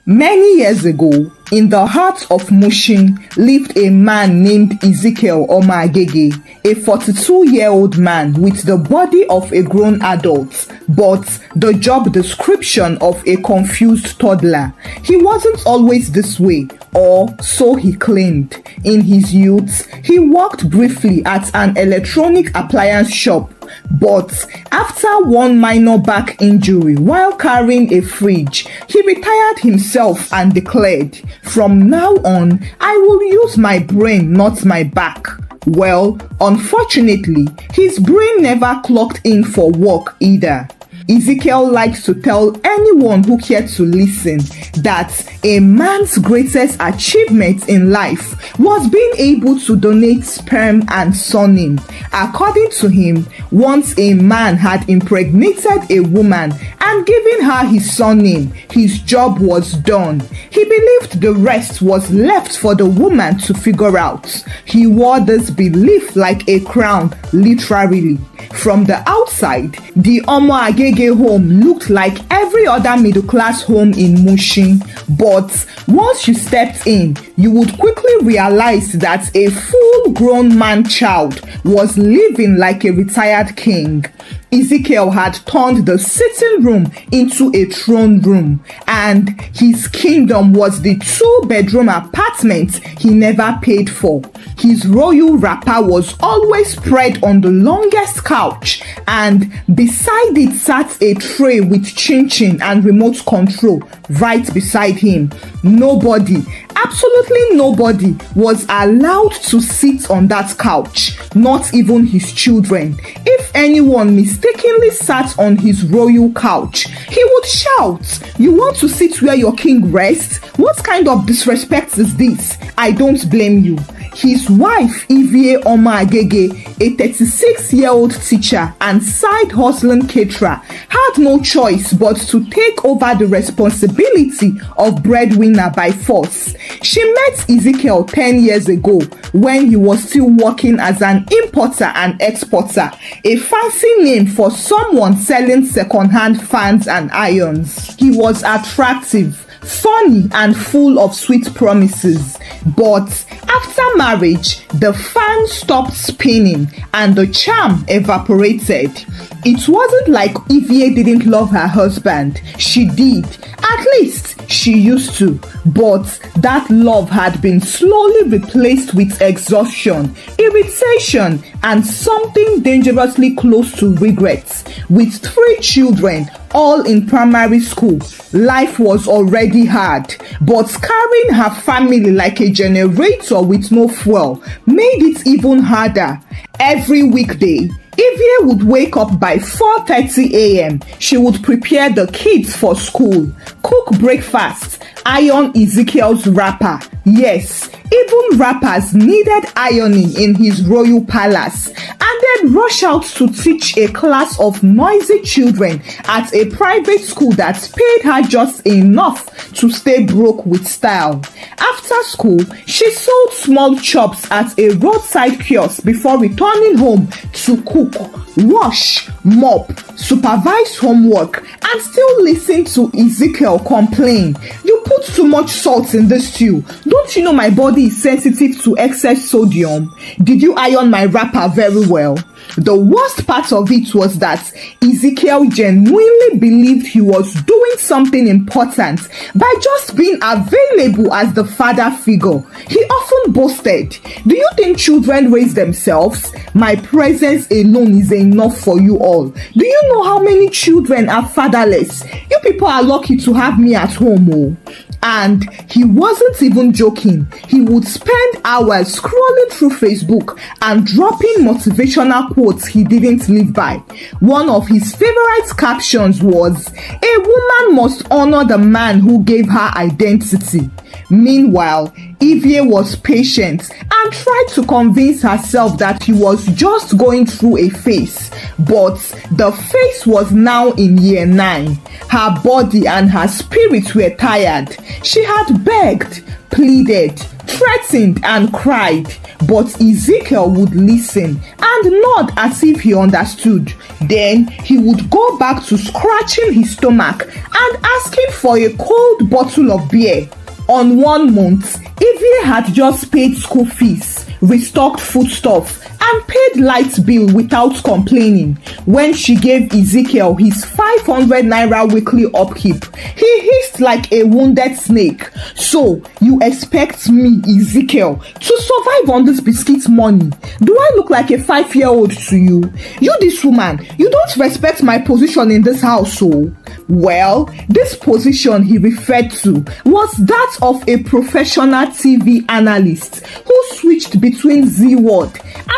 Many years ago, in the heart of Mushin lived a man named Ezekiel Omagege, a 42-year-old man with the body of a grown adult, but the job description of a confused toddler. He wasn't always this way, or so he claimed. In his youth, he worked briefly at an electronic appliance shop, but after one minor back injury while carrying a fridge, he retired himself and declared, "From now on, I will use my brain, not my back." Well, unfortunately, his brain never clocked in for work either. Ezekiel likes to tell anyone who cares to listen that a man's greatest achievement in life was being able to donate sperm and surname. According to him, once a man had impregnated a woman and given her his surname, his job was done. He believed the rest was left for the woman to figure out. He wore this belief like a crown, literally. From the outside, the Omoagege home looked like every other middle-class home in Mushin, but once you stepped in, you would quickly realize that a full-grown man-child was living like a retired king. Ezekiel had turned the sitting room into a throne room, and his kingdom was the two-bedroom apartment he never paid for. His royal wrapper was always spread on the longest couch, and beside it sat a tray with chin-chin and remote control right beside him. Nobody, absolutely nobody, was allowed to sit on that couch, not even his children. If anyone mistakenly sat on his royal couch, he would shout, "You want to sit where your king rests? What kind of disrespect is this?" I don't blame you. His wife, Evie Omagege, a 36-year-old teacher and side-hustling caterer, had no choice but to take over the responsibility of breadwinner by force. She met Ezekiel 10 years ago when he was still working as an importer and exporter, a fancy name for someone selling second-hand fans and irons. He was attractive, funny, and full of sweet promises. But after marriage, the fan stopped spinning and the charm evaporated. It wasn't like Evie didn't love her husband. She did. At least she used to. But that love had been slowly replaced with exhaustion, irritation, and something dangerously close to regret. With 3 children, all in primary school, life was already hard, but carrying her family like a generator with no fuel made it even harder. Every weekday, Evie would wake up by 4:30 a.m. She would prepare the kids for school, cook breakfast, iron Ezekiel's wrapper. Yes, even wrappers needed ironing in his royal palace, and then rush out to teach a class of noisy children at a private school that paid her just enough to stay broke with style. After school, she sold small chops at a roadside kiosk before returning home to cook, wash, mop, supervise homework, and still listen to Ezekiel complain, "You put too much salt in this stew. Don't you know my body is sensitive to excess sodium? Did you iron my wrapper very well?" The worst part of it was that Ezekiel genuinely believed he was doing something important by just being available as the father figure. He often boasted, "Do you think children raise themselves? My presence alone is enough for you all. Do you know how many children are fatherless? You people are lucky to have me at home." Oh. And he wasn't even joking. He would spend hours scrolling through Facebook and dropping motivational quotes he didn't live by. One of his favorite captions was, "A woman must honor the man who gave her identity." Meanwhile, Evie was patient and tried to convince herself that he was just going through a phase. But the phase was now in year 9. Her body and her spirit were tired. She had begged, pleaded, threatened and cried, but Ezekiel would listen and nod as if he understood. Then he would go back to scratching his stomach and asking for a cold bottle of beer. On 1 month, Evie had just paid school fees, restocked foodstuff, and paid light bill without complaining. When she gave Ezekiel his 500 naira weekly upkeep, he hissed like a wounded snake. So, you expect me, Ezekiel, to survive on this biscuit money? Do I look like a 5-year-old to you? You, this woman, you don't respect my position in this household. Well, this position he referred to was that of a professional TV analyst who switched between Z-Word,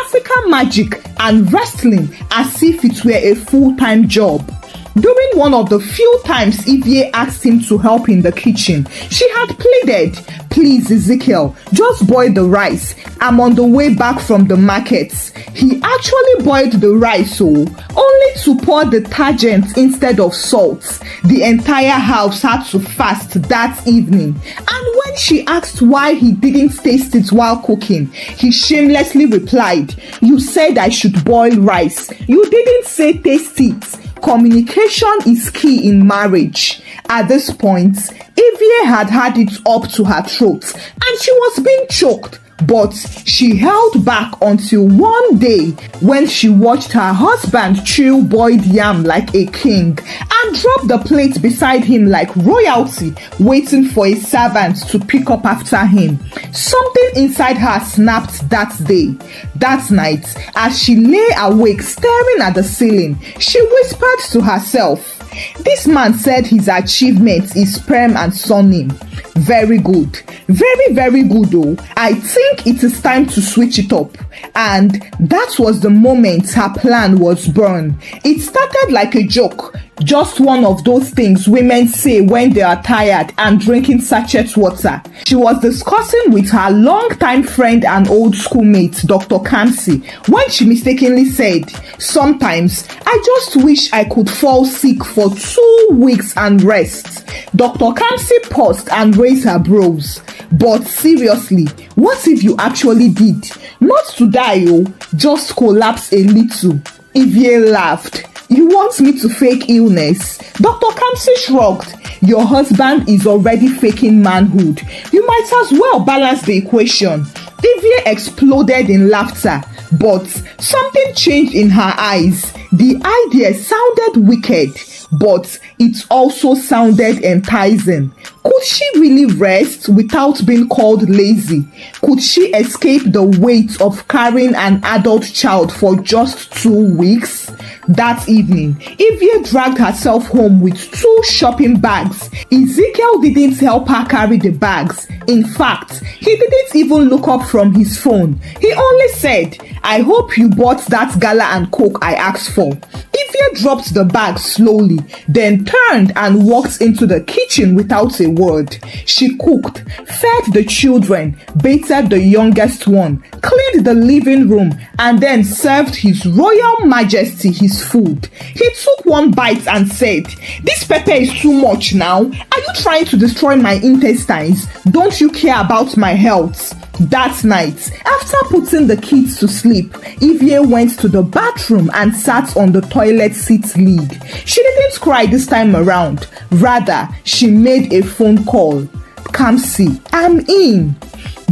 African magic, and wrestling as if it were a full-time job. During one of the few times Evie asked him to help in the kitchen, she had pleaded, "Please, Ezekiel, just boil the rice. I'm on the way back from the market." He actually boiled the rice, only to pour detergent instead of salt. The entire house had to fast that evening. And when she asked why he didn't taste it while cooking, he shamelessly replied, "You said I should boil rice. You didn't say taste it." Communication is key in marriage. At this point, Evie had it up to her throat and she was being choked. But she held back until one day when she watched her husband chew boiled yam like a king and drop the plate beside him like royalty, waiting for a servant to pick up after him. Something inside her snapped that day. That night, as she lay awake staring at the ceiling, she whispered to herself, "This man said his achievement is sperm and surname. Very good. Very, very good though. I think it is time to switch it up." And that was the moment her plan was born. It started like a joke. Just one of those things women say when they are tired and drinking sachet water. She was discussing with her longtime friend and old schoolmate, Dr. Kamsi, when she mistakenly said, "Sometimes I just wish I could fall sick for 2 weeks and rest." Dr. Kamsi paused and raised her brows. "But seriously, what if you actually did? Not to die, just collapse a little." Evie laughed. "You want me to fake illness?" Dr. Kamsi shrugged. "Your husband is already faking manhood. You might as well balance the equation." Evie exploded in laughter, but something changed in her eyes. The idea sounded wicked, but it also sounded enticing. Could she really rest without being called lazy? Could she escape the weight of carrying an adult child for just 2 weeks? That evening, Evie dragged herself home with 2 shopping bags. Ezekiel didn't help her carry the bags. In fact, he didn't even look up from his phone. He only said, "I hope you bought that gala and coke I asked for." Evie dropped the bag slowly, then turned and walked into the kitchen without a word. She cooked, fed the children, bathed the youngest one, cleaned the living room, and then served His Royal Majesty his food. He took one bite and said, "This pepper is too much now. Are you trying to destroy my intestines? Don't you care about my health?" That night, after putting the kids to sleep, Evie went to the bathroom and sat on the toilet seat lid. She didn't cry this time around. Rather, she made a phone call. "Kamsi, I'm in."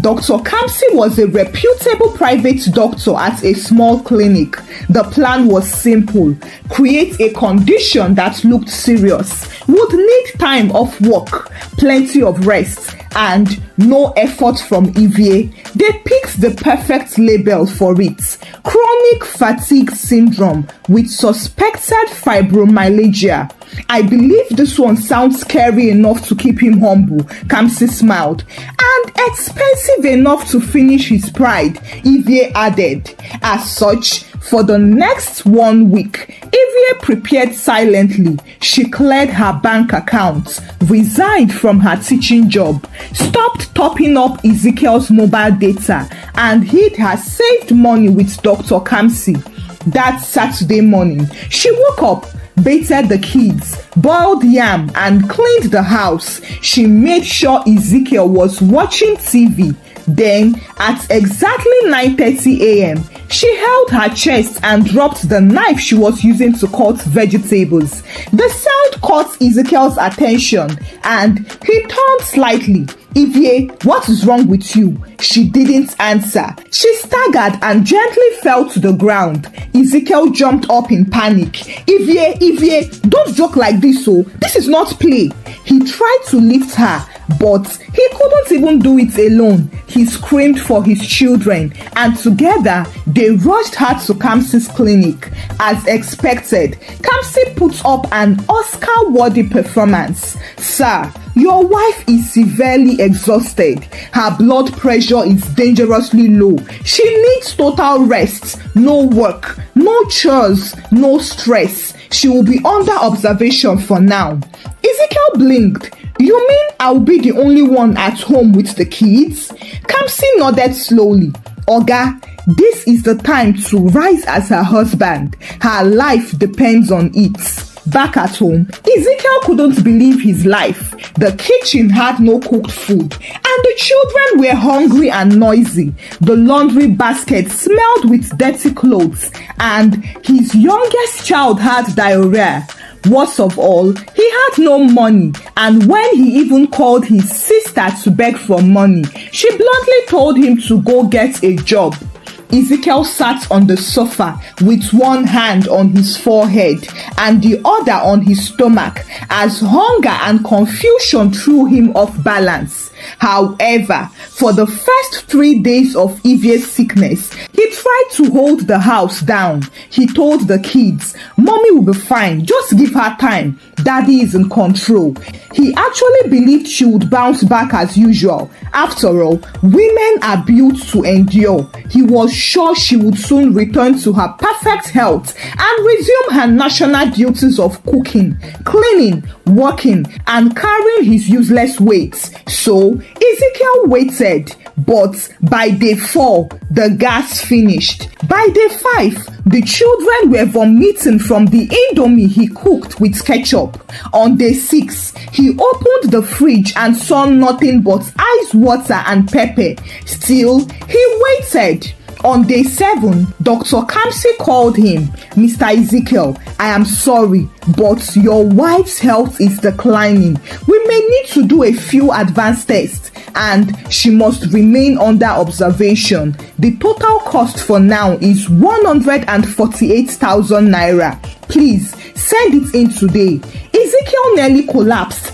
Dr. Kamsi was a reputable private doctor at a small clinic. The plan was simple: create a condition that looked serious, would need time off work, plenty of rest, and no effort from Evie. They picked the perfect label for it: chronic fatigue syndrome with suspected fibromyalgia. "I believe this one sounds scary enough to keep him humble," Kamsi smiled. "And expensive enough to finish his pride," Evie added. As such, for the next 1 week, Evie prepared silently. She cleared her bank account, resigned from her teaching job, stopped topping up Ezekiel's mobile data, and hid her saved money with Dr. Kamsi. That Saturday morning, she woke up, bathed the kids, boiled yam, and cleaned the house. She made sure Ezekiel was watching TV. Then, at exactly 9:30 a.m., she held her chest and dropped the knife she was using to cut vegetables. The sound caught Ezekiel's attention and he turned slightly. "Ivie, what is wrong with you?" She didn't answer. She staggered and gently fell to the ground. Ezekiel jumped up in panic. Ivie, don't joke like this, oh. This is not play." He tried to lift her, but he couldn't even do it alone. He screamed for his children, and together they rushed her to Kamsi's clinic. As expected, Kamsi put up an Oscar-worthy performance. "Sir, your wife is severely exhausted. Her blood pressure is dangerously low. She needs total rest, no work, no chores, no stress. She will be under observation for now." Ezekiel blinked. "You mean I'll be the only one at home with the kids?" Kamsi nodded slowly. "Oga, this is the time to rise as her husband. Her life depends on it." Back at home, Ezekiel couldn't believe his life. The kitchen had no cooked food, and the children were hungry and noisy. The laundry basket smelled with dirty clothes, and his youngest child had diarrhea. Worst of all, he had no money, and when he even called his sister to beg for money, she bluntly told him to go get a job. Ezekiel sat on the sofa with one hand on his forehead and the other on his stomach as hunger and confusion threw him off balance. However, for the first 3 days of Ivie's sickness, he tried to hold the house down. He told the kids, "Mommy will be fine, just give her time. Daddy is in control." He actually believed she would bounce back as usual. After all, women are built to endure. He was sure she would soon return to her perfect health and resume her national duties of cooking, cleaning, working, and carrying his useless weights. So, Ezekiel waited, but by day 4, the gas finished. By day 5, the children were vomiting from the indomie he cooked with ketchup. On day 6, he opened the fridge and saw nothing but ice water and pepper. Still, he waited. On day 7, Dr. Kamsi called him. "Mr. Ezekiel, I am sorry, but your wife's health is declining. We may need to do a few advanced tests, and she must remain under observation. The total cost for now is 148,000 naira. Please send it in today." Ezekiel nearly collapsed.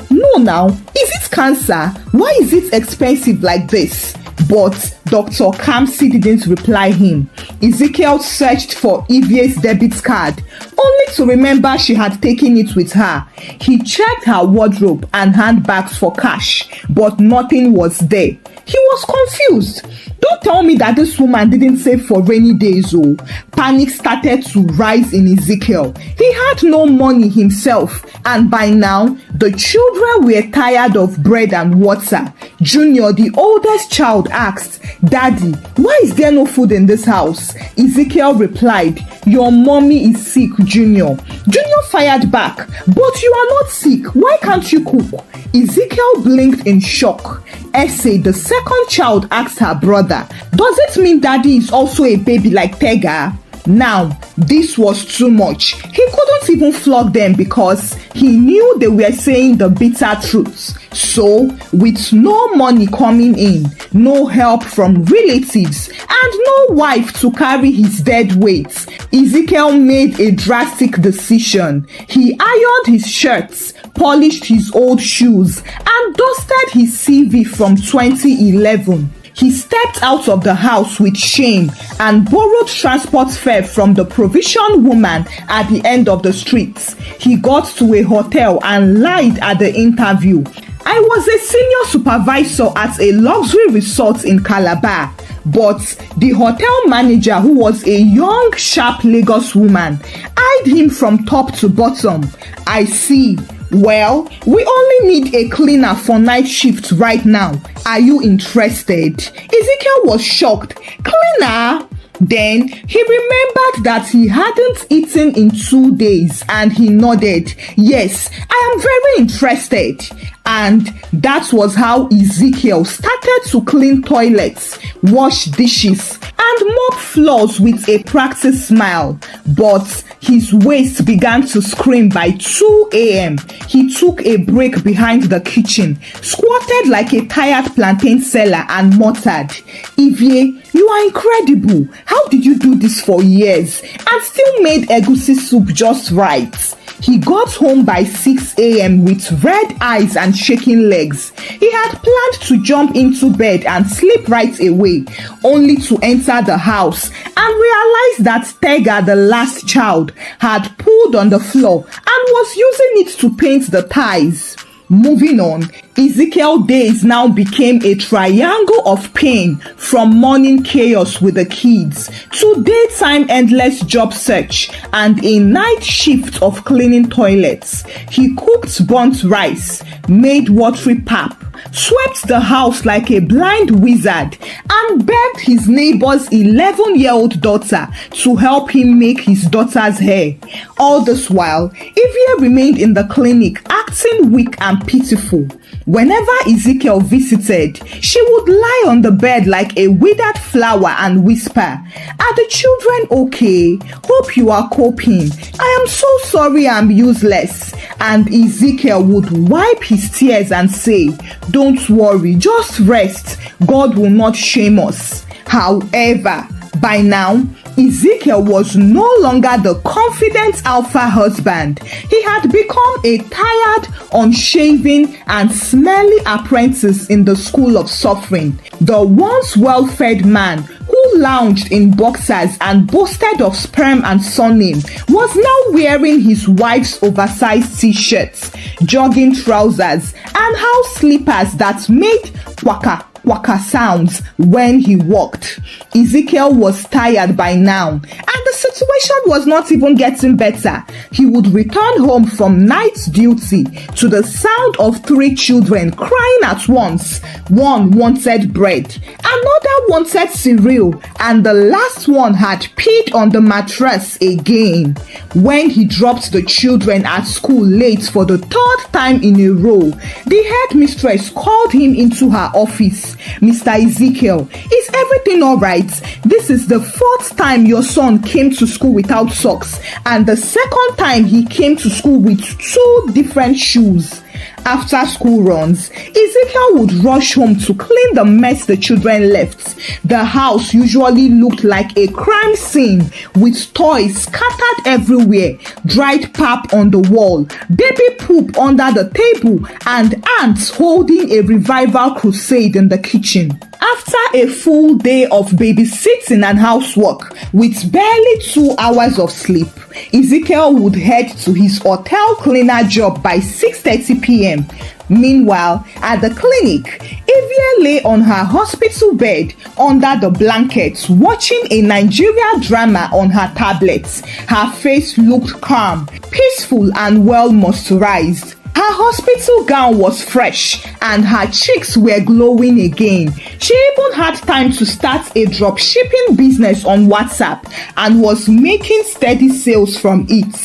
No now. Is it cancer? Why is it expensive like this? But Dr. Kamsi didn't reply him. Ezekiel searched for Ivie's debit card, only to remember she had taken it with her. He checked her wardrobe and handbags for cash, but nothing was there. He was confused. Don't tell me that this woman didn't save for rainy days, oh. Panic started to rise in Ezekiel. He had no money himself, and by now, the children were tired of bread and water. Junior, the oldest child, asked, "Daddy, why is there no food in this house?" Ezekiel replied, "Your mommy is sick, Junior." Junior fired back, "But you are not sick. Why can't you cook?" Ezekiel blinked in shock. Essay, the second child, asked her brother, "Does it mean Daddy is also a baby like Tega?" Now, this was too much. He couldn't even flog them because he knew they were saying the bitter truth. So, with no money coming in, no help from relatives, and no wife to carry his dead weight, Ezekiel made a drastic decision. He ironed his shirts, polished his old shoes, and dusted his CV from 2011. He stepped out of the house with shame and borrowed transport fare from the provision woman at the end of the street. He got to a hotel and lied at the interview. "I was a senior supervisor at a luxury resort in Calabar." But the hotel manager, who was a young, sharp Lagos woman, eyed him from top to bottom. "I see. Well, we only need a cleaner for night shift right now. Are you interested?" Ezekiel was shocked. "Cleaner?" Then he remembered that he hadn't eaten in 2 days and he nodded. "Yes, I am very interested." And that was how Ezekiel started to clean toilets, wash dishes, and mop floors with a practiced smile. But his waist began to scream by 2 a.m. He took a break behind the kitchen, squatted like a tired plantain seller, and muttered, "Ivie, you are incredible. How did you do this for years and still made egusi soup just right?" He got home by 6 a.m. with red eyes and shaking legs. He had planned to jump into bed and sleep right away, only to enter the house and realize that Tega, the last child, had pulled on the floor and was using it to paint the tiles. Moving on, Ezekiel's days now became a triangle of pain, from morning chaos with the kids to daytime endless job search and a night shift of cleaning toilets. He cooked burnt rice, made watery pap, swept the house like a blind wizard, and begged his neighbor's 11-year-old daughter to help him make his daughter's hair. All this while, Ivie remained in the clinic acting weak and pitiful. Whenever Ezekiel visited, she would lie on the bed like a withered flower and whisper, "Are the children okay? Hope you are coping. I am so sorry I'm useless." And Ezekiel would wipe his tears and say, "Don't worry, just rest. God will not shame us." However, by now, Ezekiel was no longer the confident alpha husband. He had become a tired, unshaven, and smelly apprentice in the school of suffering. The once well-fed man who lounged in boxers and boasted of sperm and surname was now wearing his wife's oversized t-shirts, jogging trousers, and house slippers that made waka sounds when he walked. Ezekiel was tired by now, and the situation was not even getting better. He would return home from night duty to the sound of 3 children crying at once. One wanted bread, another wanted cereal, and the last one had peed on the mattress again. When he dropped the children at school late for the 3rd time in a row, the headmistress called him into her office. "Mr. Ezekiel, is everything all right? This is the 4th time your son came to school without socks, and the 2nd time he came to school with 2 different shoes." After school runs, Ezekiel would rush home to clean the mess the children left. The house usually looked like a crime scene, with toys scattered everywhere, dried pap on the wall, baby poop under the table, and ants holding a revival crusade in the kitchen. After a full day of babysitting and housework, with barely 2 hours of sleep, Ezekiel would head to his hotel cleaner job by 6:30 p.m. Meanwhile, at the clinic, Ivie lay on her hospital bed under the blankets watching a Nigerian drama on her tablet. Her face looked calm, peaceful, and well moisturized. Her hospital gown was fresh and her cheeks were glowing again. She even had time to start a drop shipping business on WhatsApp and was making steady sales from it.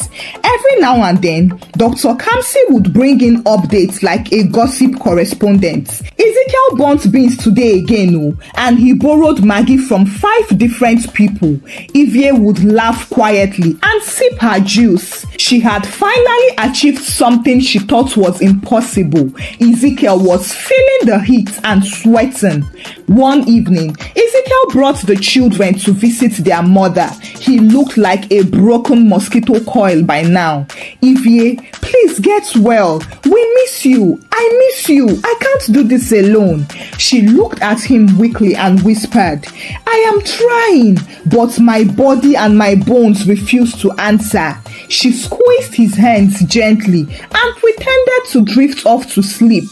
Every now and then, Dr. Kamsi would bring in updates like a gossip correspondent. Ezekiel burnt beans today again, and he borrowed Maggie from 5 different people. Ivie would laugh quietly and sip her juice. She had finally achieved something she thought was impossible. Ezekiel was feeling the heat and sweating. One evening, Ezekiel brought the children to visit their mother. He looked like a broken mosquito coil by now. "Ivie, please get well. We miss you. I miss you. I can't do this alone." She looked at him weakly and whispered, "I am trying, but my body and my bones refuse to answer." She squeezed his hands gently and pretended to drift off to sleep.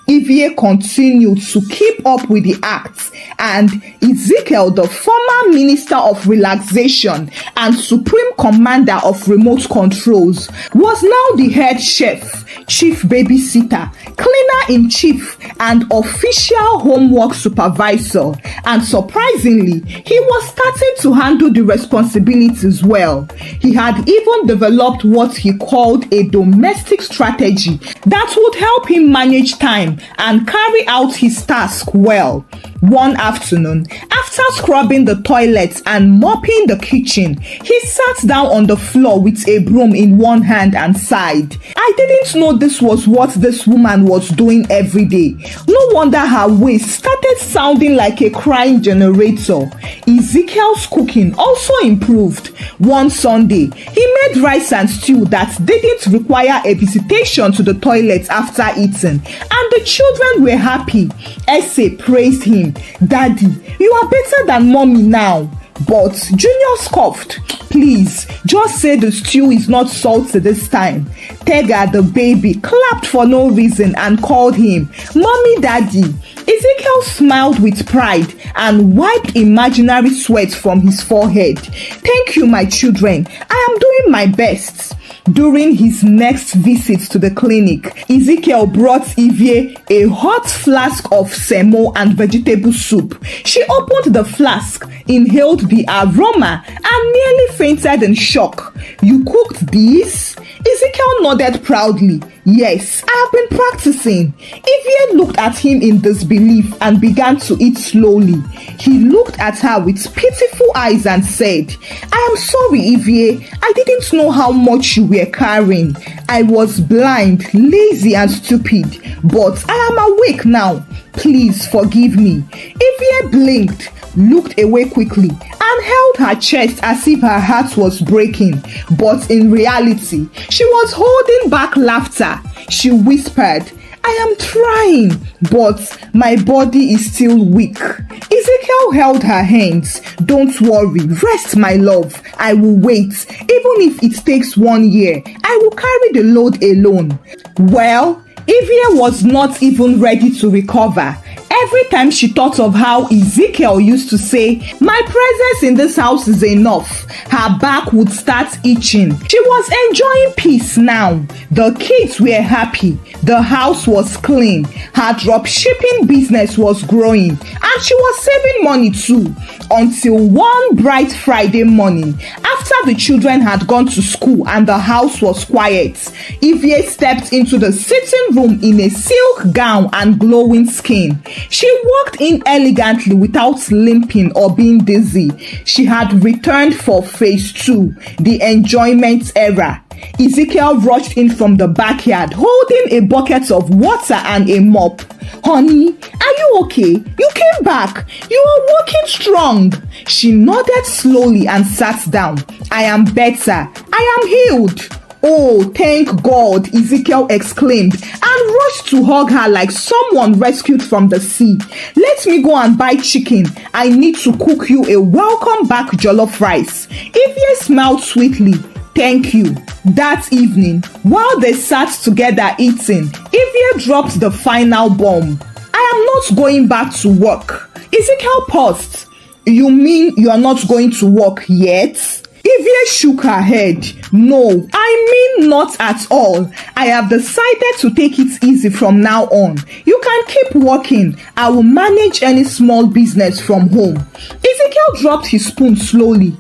Ivie continued to keep up with the acts, and Ezekiel, the former Minister of Relaxation and Supreme Commander of Remote Controls, was now the head chef, chief babysitter, cleaner-in-chief, and official homework supervisor. And surprisingly, he was starting to handle the responsibilities well. He had even developed what he called a domestic strategy that would help him manage time and carry out his task well. One afternoon, after scrubbing the toilets and mopping the kitchen, he sat down on the floor with a broom in one hand and sighed. I didn't know this was what this woman was doing every day. No wonder her waist started sounding like a crying generator. Ezekiel's cooking also improved. One Sunday, he made rice and stew that didn't require a visitation to the toilet after eating, and the children were happy. Ese praised him. Daddy, you are better than mommy now. But Junior scoffed. Please, just say the stew is not salty this time. Tega, the baby, clapped for no reason and called him Mommy Daddy. Ezekiel smiled with pride and wiped imaginary sweat from his forehead. Thank you, my children. I am doing my best. During his next visit to the clinic, Ezekiel brought Evie a hot flask of semo and vegetable soup. She opened the flask, inhaled the aroma, and nearly fainted in shock. You cooked this? Ezekiel nodded proudly. Yes, I have been practicing. Evie looked at him in disbelief and began to eat slowly. He looked at her with pitiful eyes and said, I am sorry, Evie. I didn't know how much you were carrying. I was blind, lazy, and stupid, but I am awake now. Please forgive me. Evie blinked, looked away quickly, and held her chest as if her heart was breaking. But in reality, she was holding back laughter. She whispered, I am trying, but my body is still weak. Ezekiel held her hands. Don't worry, rest, my love. I will wait. Even if it takes 1 year, I will carry the load alone. Well, Evie was not even ready to recover. Every time she thought of how Ezekiel used to say, my presence in this house is enough, her back would start itching. She was enjoying peace now. The kids were happy. The house was clean. Her drop shipping business was growing. And she was saving money too. Until one bright Friday morning, after the children had gone to school and the house was quiet, Evie stepped into the sitting room in a silk gown and glowing skin. She walked in elegantly without limping or being dizzy. She had returned for phase 2, the enjoyment era. Ezekiel rushed in from the backyard holding a bucket of water and a mop. Honey, are you okay? You came back. You are walking strong. She nodded slowly and sat down. I am better. I am healed. Oh, thank God, Ezekiel exclaimed and rushed to hug her like someone rescued from the sea. Let me go and buy chicken. I need to cook you a welcome back jollof rice. Evie smiled sweetly. Thank you. That evening, while they sat together eating, Evie dropped the final bomb. I am not going back to work. Ezekiel paused. You mean you are not going to work yet? Evie shook her head. No, I mean not at all. I have decided to take it easy from now on. You can keep working. I will manage any small business from home. Ezekiel dropped his spoon slowly.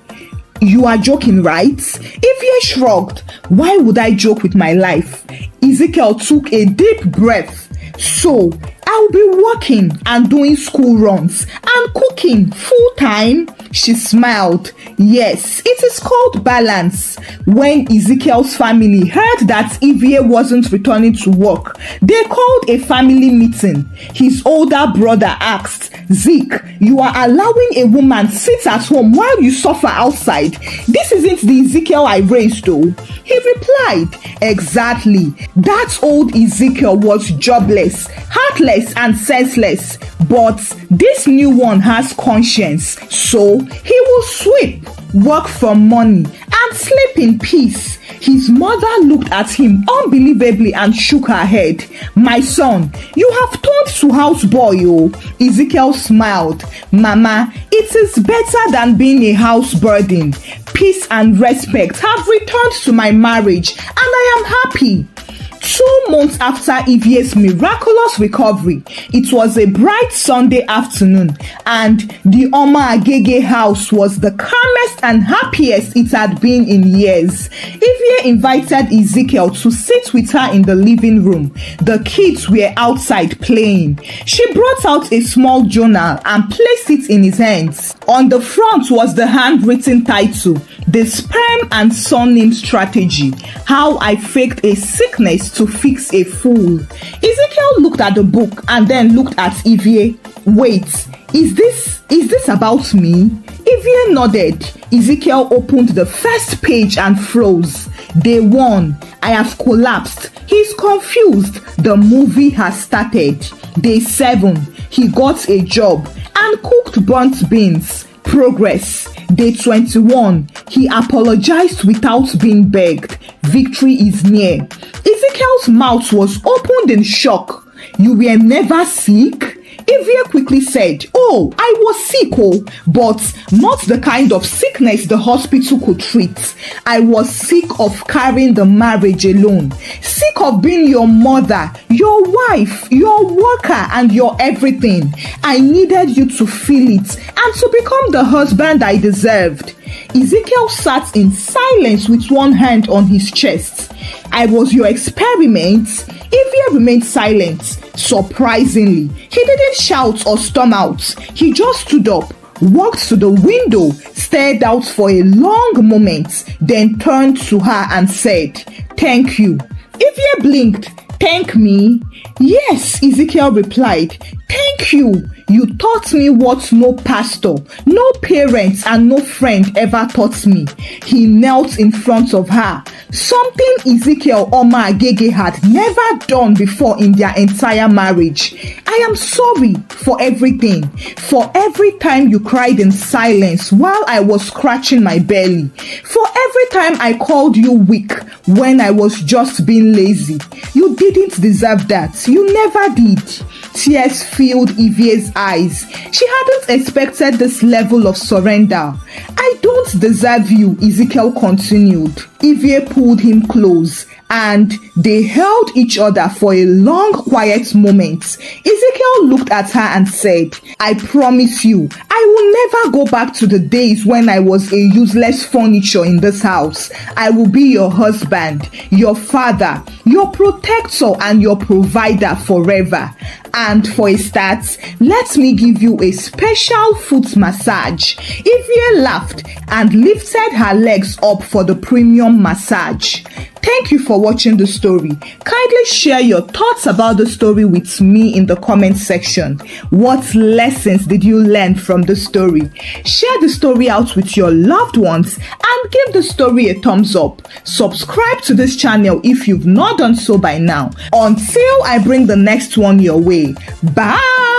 You are joking, right? Evie shrugged. Why would I joke with my life? Ezekiel took a deep breath. So, I'll be working and doing school runs and cooking full time. She smiled. Yes, it is called balance. When Ezekiel's family heard that Evie wasn't returning to work, they called a family meeting. His older brother asked, Zeke, you are allowing a woman sit at home while you suffer outside. This isn't the Ezekiel I raised though. He replied, exactly. That old Ezekiel was jobless, heartless and senseless. But this new one has conscience. So he will sweep, work for money, and sleep in peace. His mother looked at him unbelievably and shook her head. My son, you have turned to houseboy, oh. Ezekiel smiled. Mama, it is better than being a house burden. Peace and respect have returned to my marriage, and I am happy. 2 months after Ivie's miraculous recovery, it was a bright Sunday afternoon, and the Oma Agege house was the calmest and happiest it had been in years. Ivie invited Ezekiel to sit with her in the living room. The kids were outside playing. She brought out a small journal and placed it in his hands. On the front was the handwritten title, The Sperm and Surname Strategy: How I Faked a Sickness to Fix a Fool. Ezekiel looked at the book and then looked at Ivie. Wait, is this about me? Ivie nodded. Ezekiel opened the first page and froze. Day 1, I have collapsed. He's confused. The movie has started. Day 7, he got a job and cooked burnt beans. Progress. Day 21, he apologized without being begged. Victory is near. Ezekiel's mouth was opened in shock. You were never sick? Ivie quickly said, "Oh, I was sick, but not the kind of sickness the hospital could treat. I was sick of carrying the marriage alone, sick of being your mother, your wife, your worker, and your everything. I needed you to feel it and to become the husband I deserved." Ezekiel sat in silence with one hand on his chest. "I was your experiment." Ivie remained silent. Surprisingly, he didn't shout or storm out. He just stood up, walked to the window, stared out for a long moment, then turned to her and said, "Thank you." Ivie blinked. "Thank me?" "Yes," Ezekiel replied. "Thank you. You taught me what no pastor, no parent, and no friend ever taught me." He knelt in front of her, something Ezekiel Oma Agege had never done before in their entire marriage. "I am sorry for everything, for every time you cried in silence while I was scratching my belly, for every time I called you weak when I was just being lazy. You didn't deserve that. You never did." Tears filled Ivie's eyes. She hadn't expected this level of surrender. "I don't deserve you," Ezekiel continued. Ivie pulled him close, and they held each other for a long, quiet moment. Ezekiel looked at her and said, "I promise you, I will never go back to the days when I was a useless furniture in this house. I will be your husband, your father, your protector, and your provider forever. And for a start, let me give you a special foot massage." Ivie laughed and lifted her legs up for the premium massage. Thank you for watching the story. Kindly share your thoughts about the story with me in the comment section. What lessons did you learn from the story? Share the story out with your loved ones and give the story a thumbs up. Subscribe to this channel if you've not done so by now. Until I bring the next one your way. Bye!